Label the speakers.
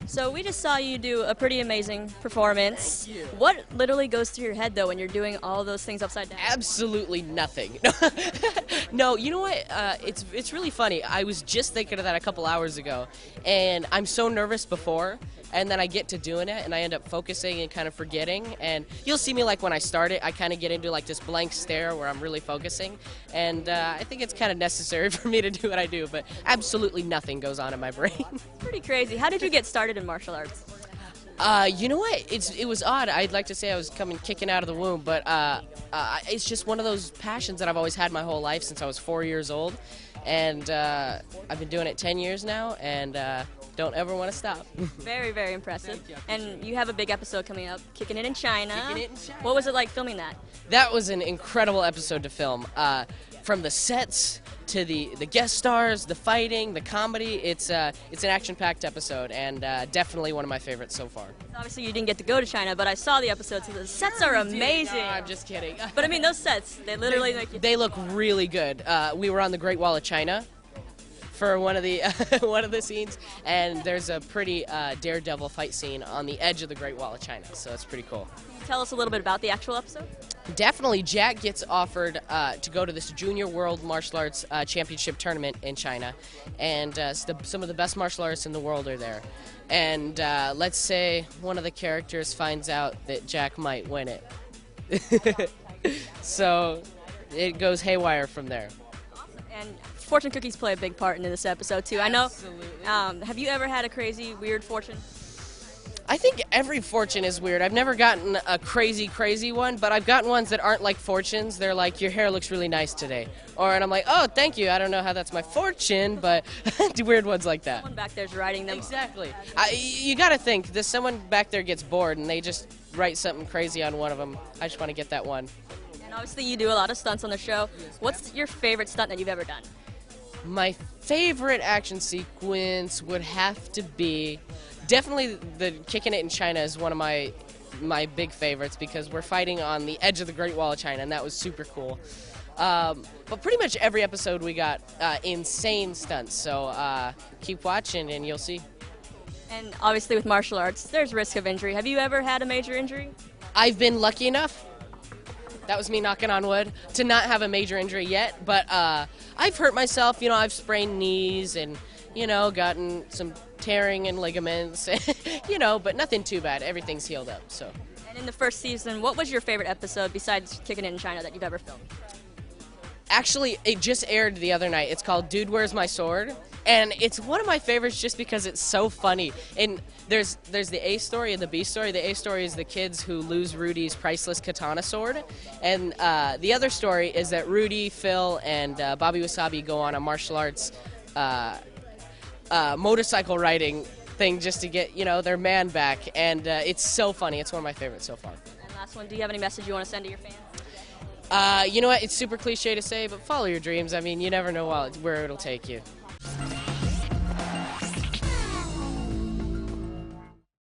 Speaker 1: So we just saw you do a pretty amazing performance.
Speaker 2: Thank you.
Speaker 1: What literally goes through your head though when you're doing all those things upside down?
Speaker 2: Absolutely nothing. No, you know what? It's really funny. I was just thinking of that a couple hours ago, and I'm so nervous before, and then I get to doing it, and I end up focusing and kind of forgetting. And you'll see me like when I start it, I kind of get into like this blank stare where I'm really focusing, and I think it's kind of necessary for me to do what I do. But absolutely nothing goes on in my brain.
Speaker 1: Pretty crazy. How did you get started in martial arts?
Speaker 2: You know what? It was odd. I'd like to say I was kicking out of the womb, but it's just one of those passions that I've always had my whole life since I was 4 years old, and I've been doing it 10 years now, and don't ever want to stop.
Speaker 1: Very, very impressive.
Speaker 2: Thank you.
Speaker 1: And you have a big episode coming up, Kickin' It in China.
Speaker 2: Kickin' It in China.
Speaker 1: What was it like filming that?
Speaker 2: That was an incredible episode to film. From the sets to the guest stars, the fighting, the comedy, it's an action-packed episode, and definitely one of my favorites so far.
Speaker 1: Obviously, you didn't get to go to China, but I saw the episodes, so the sets are amazing.
Speaker 2: No, I'm just kidding.
Speaker 1: But I mean, those sets, they literally make you...
Speaker 2: They look really good. We were on the Great Wall of China for one of the one of the scenes, and there's a pretty daredevil fight scene on the edge of the Great Wall of China, so it's pretty cool.
Speaker 1: Can you tell us a little bit about the actual episode?
Speaker 2: Definitely, Jack gets offered to go to this Junior World Martial Arts Championship tournament in China, and some of the best martial artists in the world are there. And let's say one of the characters finds out that Jack might win it. So it goes haywire from there.
Speaker 1: And fortune cookies play a big part in this episode, too. I know.
Speaker 2: Absolutely.
Speaker 1: Have you ever had a crazy, weird fortune?
Speaker 2: I think every fortune is weird. I've never gotten a crazy, crazy one, but I've gotten ones that aren't like fortunes. They're like, your hair looks really nice today. And I'm like, oh, thank you. I don't know how that's my fortune, but weird ones like that.
Speaker 1: Someone back there's writing them.
Speaker 2: Exactly. You got to think, this someone back there gets bored and they just write something crazy on one of them. I just want to get that one.
Speaker 1: And obviously you do a lot of stunts on the show. What's your favorite stunt that you've ever done?
Speaker 2: My favorite action sequence would have to be definitely the Kickin' It in China is one of my big favorites because we're fighting on the edge of the Great Wall of China, and that was super cool. But pretty much every episode we got insane stunts, so keep watching and you'll see.
Speaker 1: And obviously with martial arts, there's risk of injury. Have you ever had a major injury?
Speaker 2: I've been lucky enough, that was me knocking on wood, to not have a major injury yet, but I've hurt myself. You know, I've sprained knees and, you know, gotten some tearing and ligaments, you know, but nothing too bad. Everything's healed up, so.
Speaker 1: And in the first season, what was your favorite episode besides Kickin' It in China that you've ever filmed?
Speaker 2: Actually, it just aired the other night. It's called Dude, Where's My Sword? And it's one of my favorites just because it's so funny. And there's the A story and the B story. The A story is the kids who lose Rudy's priceless katana sword. And the other story is that Rudy, Phil, and Bobby Wasabi go on a martial arts motorcycle riding thing just to get, you know, their man back. And it's so funny. It's one of my favorites so far.
Speaker 1: And last one, do you have any message you want to send to your fans?
Speaker 2: You know what? It's super cliche to say, but follow your dreams. I mean, you never know where it'll take you.